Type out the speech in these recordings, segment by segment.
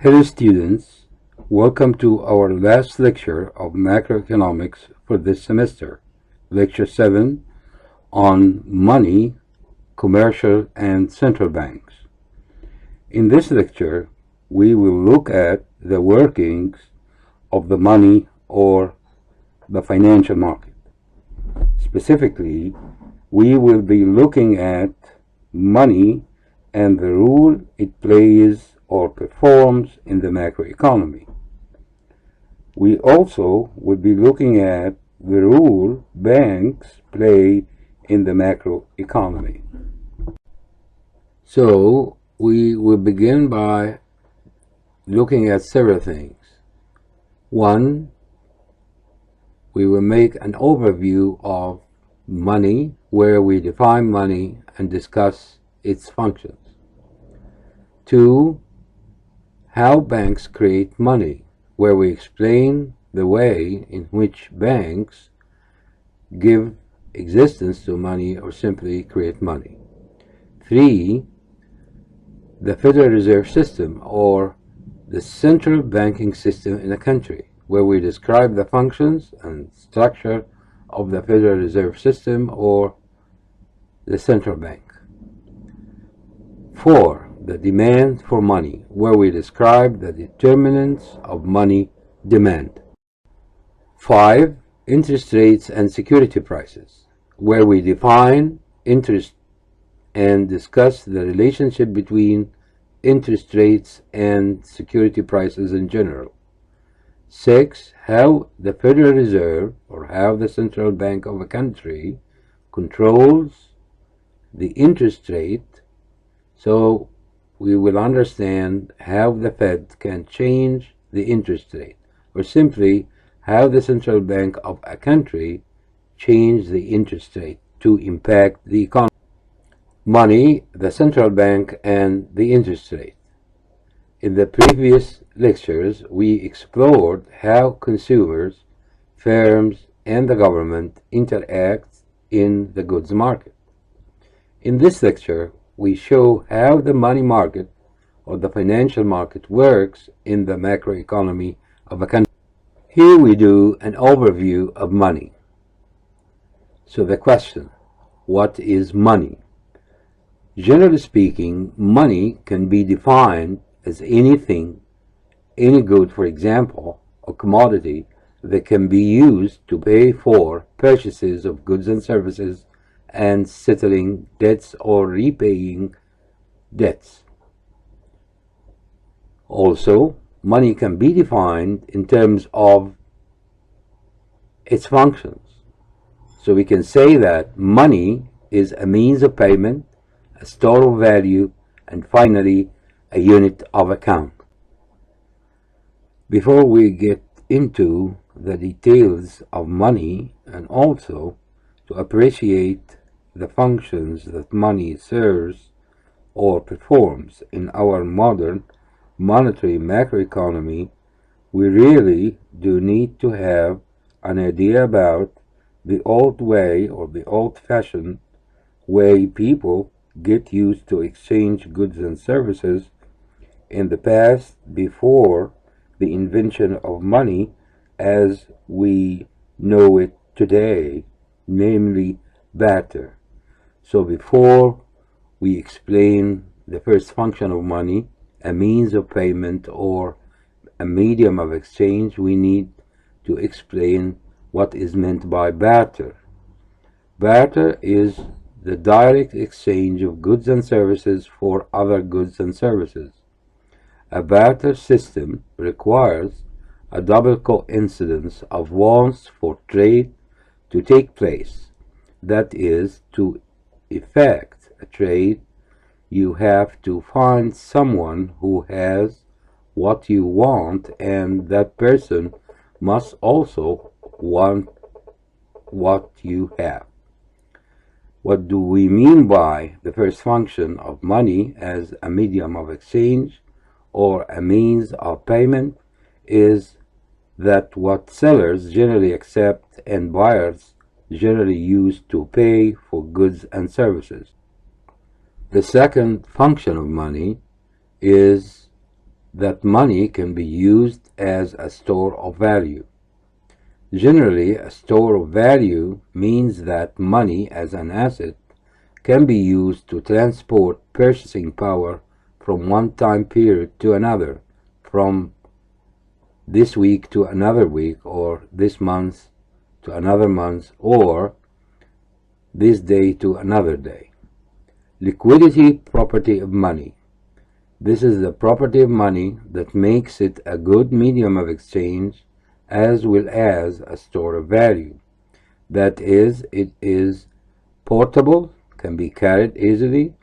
Hello students, welcome to our last lecture of macroeconomics for this semester, lecture 7 on money, commercial and central banks. In this lecture, we will look at the workings of the money or the financial market. Specifically, we will be looking at money and the role it plays or performs in the macroeconomy. We also will be looking at the role banks play in the macroeconomy. So we will begin by looking at several things. One, we will make an overview of money, where we define money and discuss its functions. Two, how banks create money, where we explain the way in which banks give existence to money or simply create money. Three, the Federal Reserve System or the central banking system in a country, where we describe the functions and structure of the Federal Reserve System or the central bank. Four, the demand for money, where we describe the determinants of money demand. 5. Interest rates and security prices, where we define interest and discuss the relationship between interest rates and security prices in general. 6. How the Federal Reserve or how the central bank of a country controls the interest rate, so we will understand how the Fed can change the interest rate, or simply how the central bank of a country changes the interest rate to impact the economy. Money, the central bank, and the interest rate. In the previous lectures, we explored how consumers, firms, and the government interact in the goods market. In this lecture, we show how the money market or the financial market works in the macroeconomy of a country. Here we do an overview of money. So the question, what is money? Generally speaking, money can be defined as anything, any good, for example, or commodity that can be used to pay for purchases of goods and services and settling debts or repaying debts. Also, money can be defined in terms of its functions. So we can say that money is a means of payment, a store of value, and finally, a unit of account. Before we get into the details of money and also to appreciate the functions that money serves or performs in our modern monetary macroeconomy, we really do need to have an idea about the old way or the old-fashioned way people get used to exchange goods and services in the past before the invention of money as we know it today, namely barter. So before we explain the first function of money, a means of payment or a medium of exchange, we need to explain what is meant by barter. Barter is the direct exchange of goods and services for other goods and services. A barter system requires a double coincidence of wants for trade to take place. That is, to effect a trade, you have to find someone who has what you want, and that person must also want what you have. What do we mean by the first function of money as a medium of exchange or a means of payment is that what sellers generally accept and buyers generally use to pay for goods and services. The second function of money is that money can be used as a store of value. Generally, a store of value means that money as an asset can be used to transport purchasing power from one time period to another, from this week to another week, or this month to another month, or this day to another day. Liquidity, property of money. This is the property of money that makes it a good medium of exchange as well as a store of value. That is, it is portable, can be carried easily,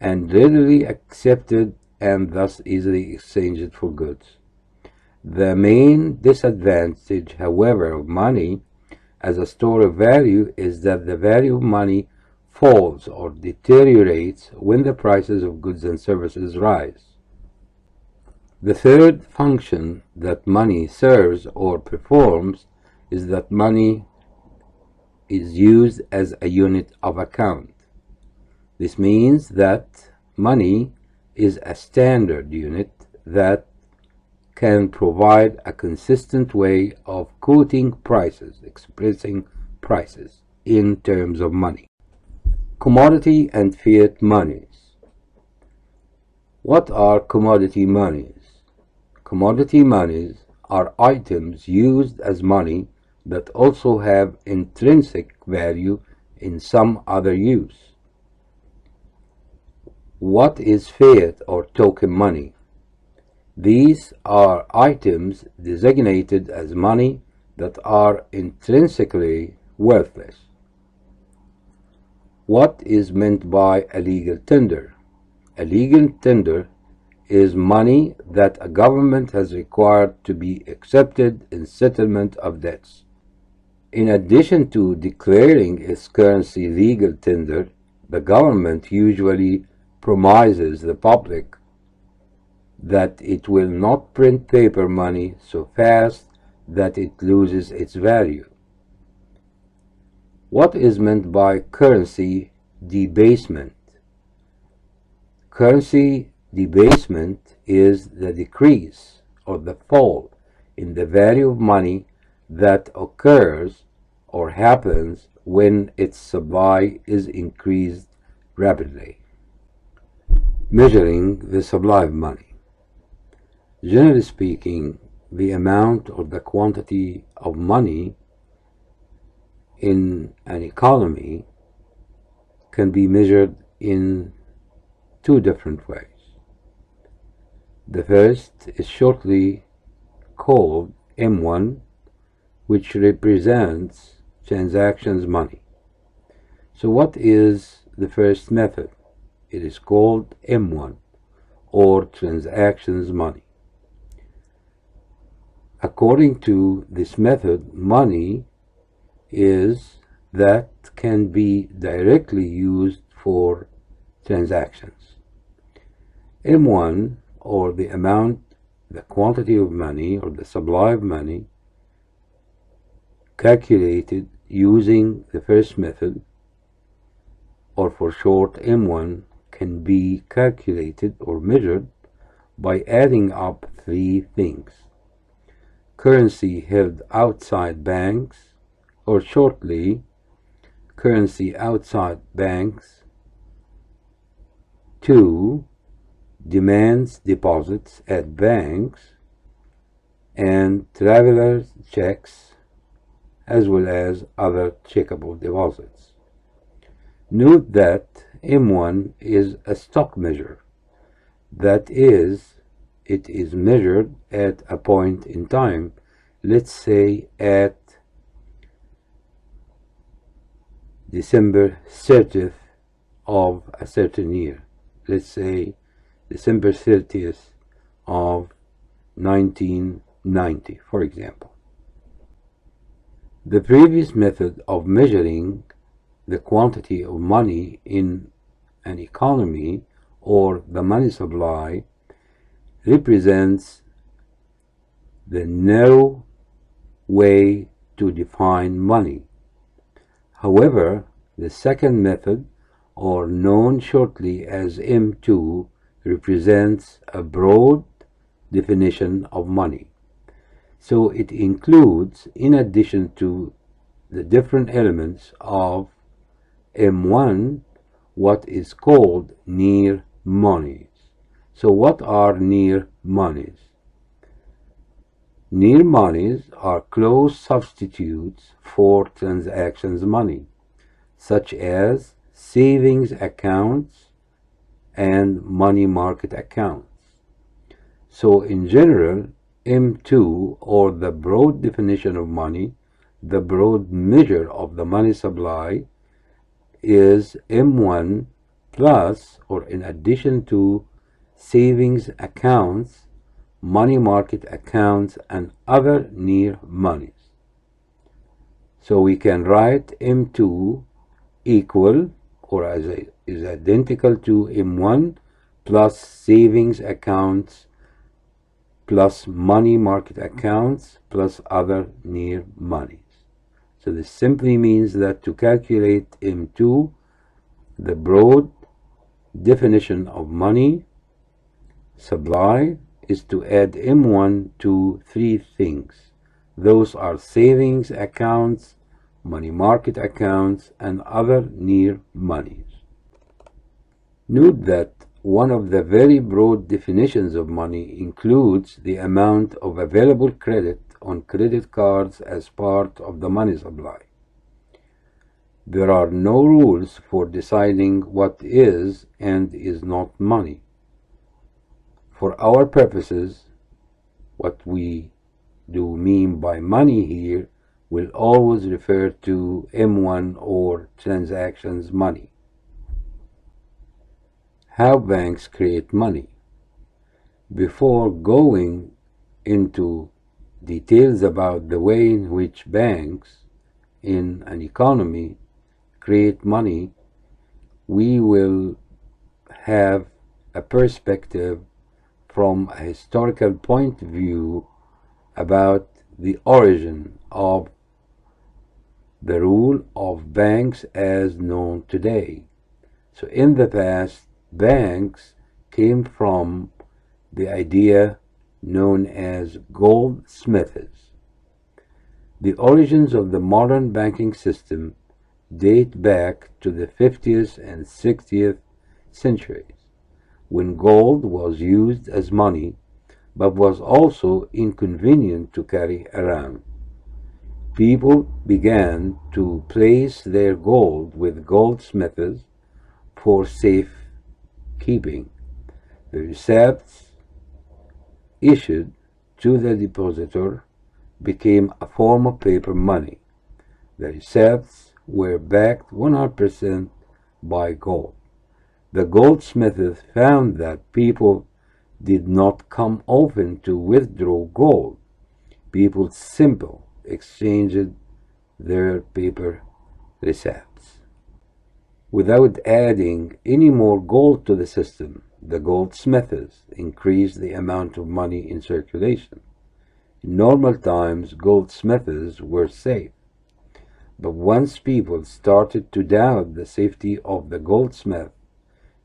and readily accepted, and thus easily exchanged for goods. The main disadvantage, however, of money as a store of value is that the value of money falls or deteriorates when the prices of goods and services rise. The third function that money serves or performs is that money is used as a unit of account. This means that money is a standard unit that can provide a consistent way of quoting prices, expressing prices in terms of money. Commodity and fiat monies. What are commodity monies? Commodity monies are items used as money that also have intrinsic value in some other use. What is fiat or token money? These are items designated as money that are intrinsically worthless. What is meant by a legal tender? A legal tender is money that a government has required to be accepted in settlement of debts. In addition to declaring its currency legal tender, the government usually promises the public that it will not print paper money so fast that it loses its value. What is meant by currency debasement? Currency debasement is the decrease or the fall in the value of money that occurs or happens when its supply is increased rapidly. Measuring the supply of money. Generally speaking, the amount or the quantity of money in an economy can be measured in two different ways. The first is shortly called M1, which represents transactions money. So what is the first method? It is called M1, or transactions money. According to this method, money is that can be directly used for transactions. M1, or the amount, the quantity of money, or the supply of money, calculated using the first method, or for short M1, can be calculated or measured by adding up three things: currency held outside banks, or shortly, currency outside banks. 2, demands deposits at banks, and traveler's checks, as well as other checkable deposits. Note that M1 is a stock measure. That is, it is measured at a point in time, let's say at December 30th of a certain year. Let's say December 30th of 1990, for example. The previous method of measuring the quantity of money in an economy, or the money supply, represents the narrow way to define money. However, the second method, or known shortly as M2, represents a broad definition of money. So it includes, in addition to the different elements of M1, what is called near monies. So what are near monies? Near monies are close substitutes for transactions money, such as savings accounts and money market accounts. So in general, M2, or the broad definition of money, the broad measure of the money supply, is M1 plus, or in addition to, savings accounts, money market accounts, and other near monies. So we can write M2 equal, or is identical to M1 plus savings accounts plus money market accounts plus other near monies. So this simply means that to calculate M2, the broad definition of money supply is to add M1 to three things. Those are savings accounts, money market accounts, and other near monies. Note that one of the very broad definitions of money includes the amount of available credit on credit cards as part of the money supply. There are no rules for deciding what is and is not money. For our purposes, what we do mean by money here will always refer to M1, or transactions money. How banks create money. Before going into details about the way in which banks in an economy create money, we will have a perspective from a historical point of view about the origin of the rule of banks as known today. So in the past, banks came from the idea known as goldsmiths. The origins of the modern banking system date back to the 50th and 60th centuries, when gold was used as money but was also inconvenient to carry around. People began to place their gold with goldsmiths for safe keeping. The receipts issued to the depositor became a form of paper money. The receipts were backed 100% by gold. The goldsmiths found that people did not come often to withdraw gold. People simply exchanged their paper receipts. Without adding any more gold to the system, the goldsmiths increased the amount of money in circulation. In normal times, goldsmiths were safe. But once people started to doubt the safety of the goldsmith,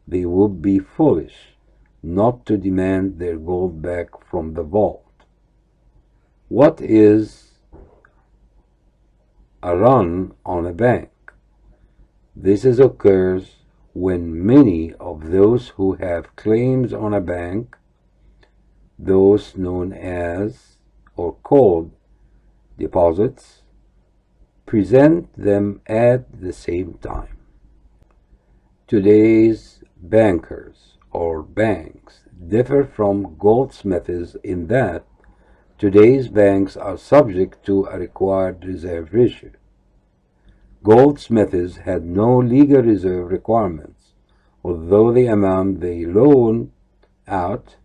they would be foolish not to demand their gold back from the vault. What is a run on a bank? This occurs when many of those who have claims on a bank, those known as or called deposits, present them at the same time. Today's bankers or banks differ from goldsmiths in that today's banks are subject to a required reserve ratio. Goldsmiths had no legal reserve requirements, although the amount they loaned out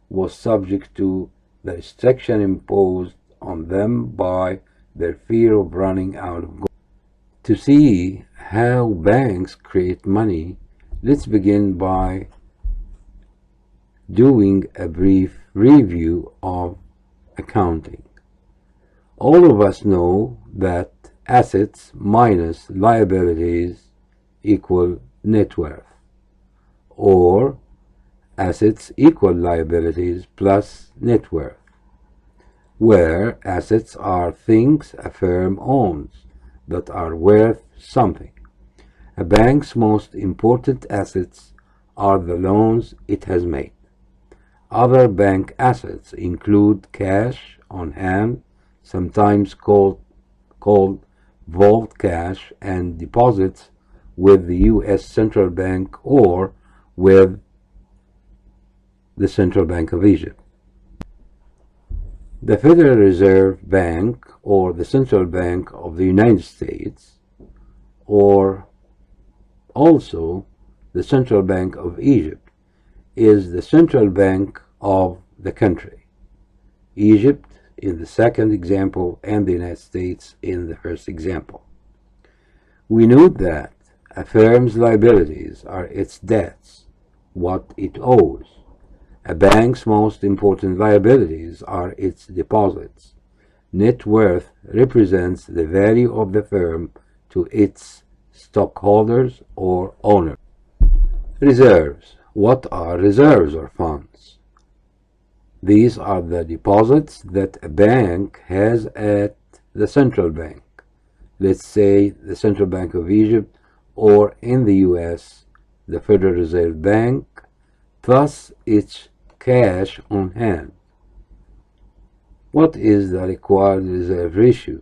was subject to the restriction imposed on them by their fear of running out of gold. To see how banks create money, let's begin by doing a brief review of accounting. All of us know that assets minus liabilities equal net worth, or assets equal liabilities plus net worth, where assets are things a firm owns that are worth something. A bank's most important assets are the loans it has made. Other bank assets include cash on hand, sometimes called vault cash, and deposits with the U.S. Central Bank or with the Central Bank of Egypt. The Federal Reserve Bank or the Central Bank of the United States, or also the Central Bank of Egypt, is the central bank of the country. Egypt in the second example and the United States in the first example. We note that a firm's liabilities are its debts, what it owes. A bank's most important liabilities are its deposits. Net worth represents the value of the firm to its stockholders or owners. Reserves. What are reserves or funds? These are the deposits that a bank has at the central bank. Let's say the Central Bank of Egypt, or in the U.S., the Federal Reserve Bank, plus its cash on hand. What is the required reserve ratio?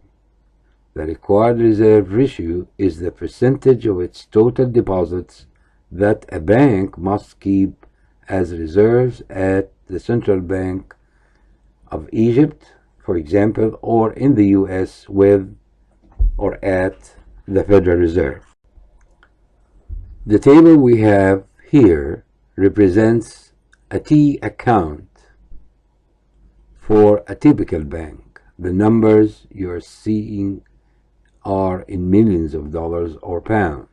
The required reserve ratio is the percentage of its total deposits that a bank must keep as reserves at the Central Bank of Egypt, for example, or in the U.S. with or at the Federal Reserve. The table we have here represents a T account for a typical bank. The numbers you're seeing are in millions of dollars or pounds.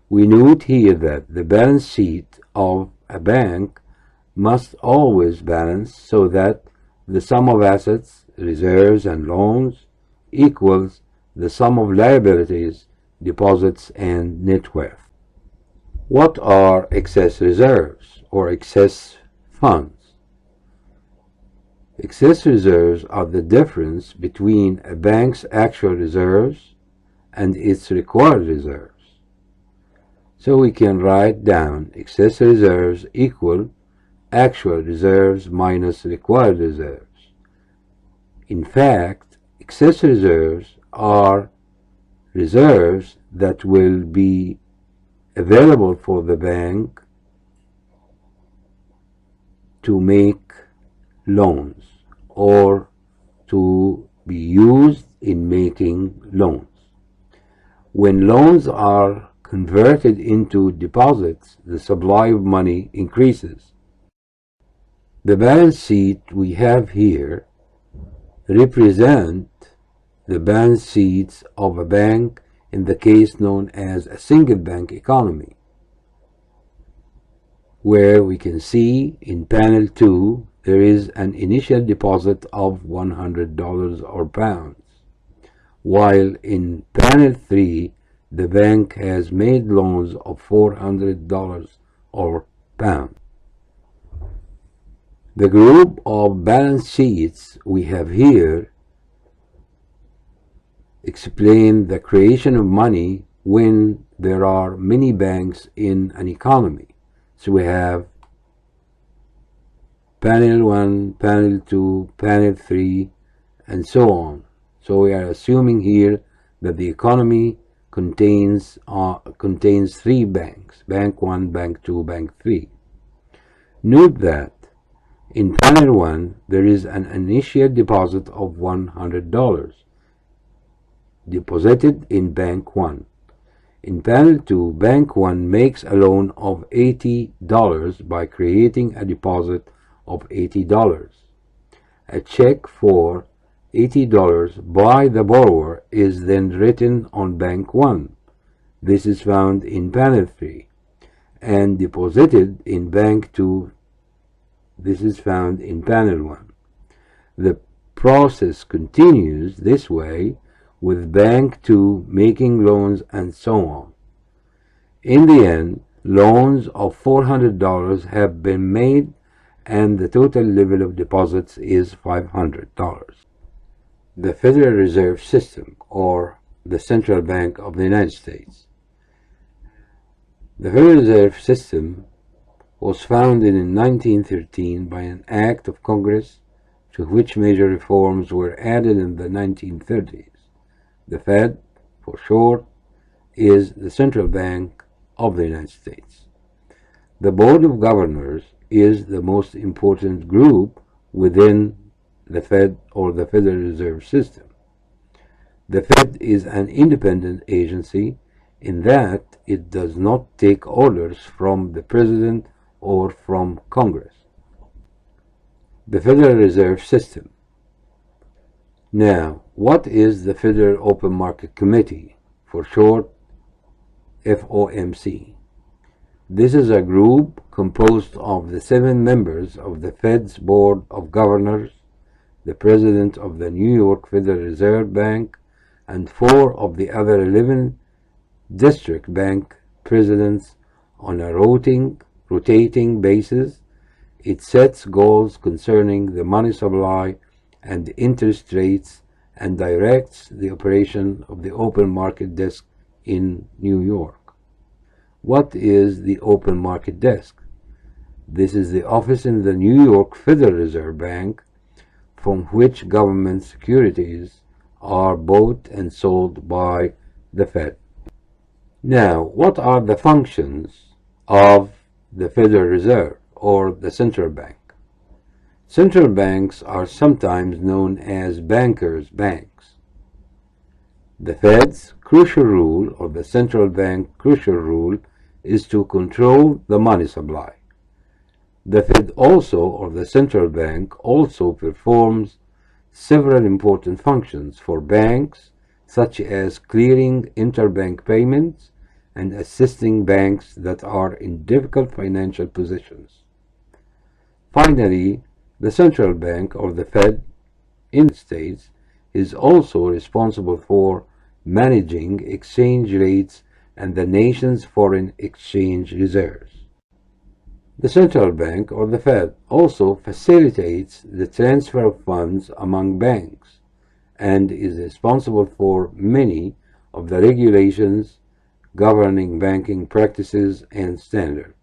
We note here that the balance sheet of a bank must always balance so that the sum of assets, reserves, and loans equals the sum of liabilities, deposits, and net worth. What are excess reserves or excess funds? Excess reserves are the difference between a bank's actual reserves and its required reserves. So we can write down excess reserves equal actual reserves minus required reserves. In fact, excess reserves are reserves that will be available for the bank to make loans or to be used in making loans. When loans are converted into deposits, the supply of money increases. The balance sheet we have here represent the balance sheets of a bank in the case known as a single bank economy, where we can see in panel 2 there is an initial deposit of $100 or pounds, while in panel 3 the bank has made loans of $400 or pounds. The group of balance sheets we have here explain the creation of money when there are many banks in an economy. So we have panel 1, panel 2, panel 3, and so on. So we are assuming here that the economy contains 3 banks, bank 1, bank 2, bank 3. Note that in panel 1 there is an initial deposit of $100 deposited in bank 1. In panel 2, bank 1 makes a loan of $80 by creating a deposit of $80. A check for $80 by the borrower is then written on bank 1. This is found in panel 3. And deposited in bank 2. This is found in panel 1. The process continues this way with bank 2 making loans and so on. In the end, loans of $400 have been made and the total level of deposits is $500. The Federal Reserve System, or the Central Bank of the United States. The Federal Reserve System was founded in 1913 by an act of Congress to which major reforms were added in the 1930s. The Fed, for short, is the Central Bank of the United States. The Board of Governors is the most important group within the Fed or the Federal Reserve System. The Fed is an independent agency in that it does not take orders from the President or from Congress. The Federal Reserve System. Now, what is the Federal Open Market Committee, for short FOMC? This is a group composed of the 7 members of the Fed's Board of Governors, the President of the New York Federal Reserve Bank, and 4 of the other 11 district bank presidents on a rotating basis. It sets goals concerning the money supply and interest rates and directs the operation of the open market desk in New York. What is the open market desk? This is the office in the New York Federal Reserve Bank from which government securities are bought and sold by the Fed. Now, what are the functions of the Federal Reserve or the central bank? Central banks are sometimes known as bankers' banks. The Fed's crucial rule, or the central bank crucial rule, is to control the money supply. The Fed also, or the central bank, also performs several important functions for banks, such as clearing interbank payments and assisting banks that are in difficult financial positions. Finally, the central bank, or the Fed, in the States is also responsible for managing exchange rates and the nation's foreign exchange reserves. The central bank, or the Fed, also facilitates the transfer of funds among banks and is responsible for many of the regulations governing banking practices and standards.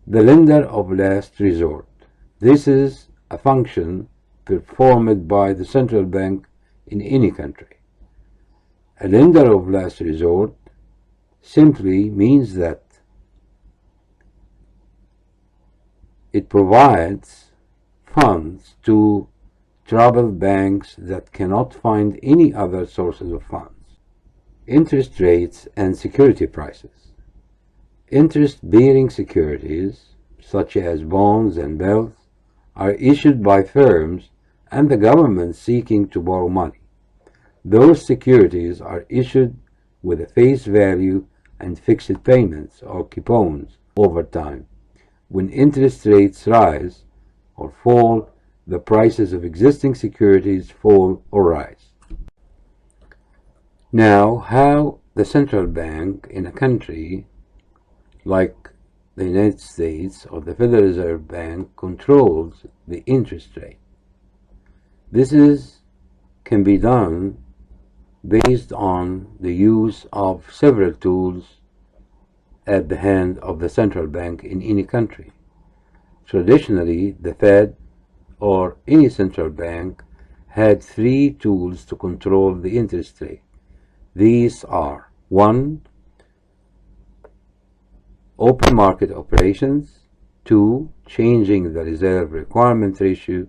The lender of last resort. This is a function performed by the central bank in any country. A lender of last resort simply means that it provides funds to troubled banks that cannot find any other sources of funds. Interest rates and security prices. Interest-bearing securities, such as bonds and bills, are issued by firms and the government seeking to borrow money. Those securities are issued with a face value and fixed payments or coupons over time. When interest rates rise or fall, the prices of existing securities fall or rise. Now, how the central bank in a country like the United States or the Federal Reserve Bank controls the interest rate. This can be done based on the use of several tools at the hand of the central bank in any country. Traditionally, the Fed or any central bank had 3 tools to control the interest rate. These are: 1. Open market operations, 2. Changing the reserve requirement ratio,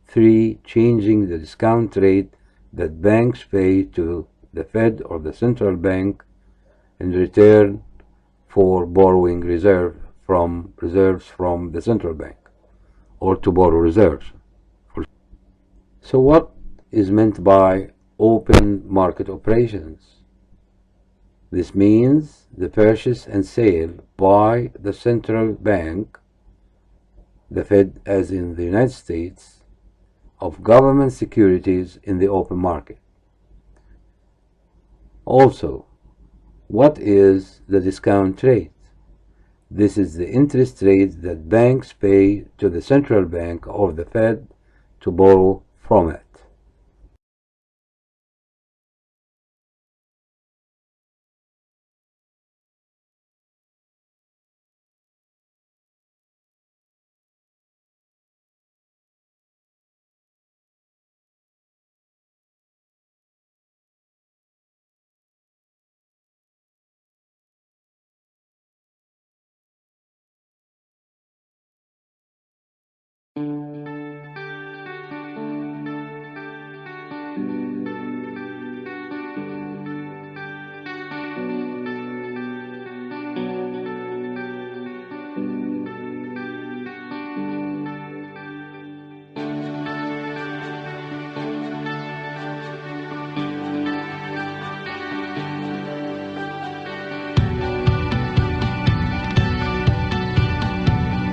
3. Changing the discount rate that banks pay to the Fed or the central bank in return for borrowing reserves from the central bank, or to borrow reserves. So what is meant by open market operations? This means the purchase and sale by the central bank, the Fed as in the United States, of government securities in the open market. Also, What is the discount rate? This is the interest rate that banks pay to the central bank or the Fed to borrow from it.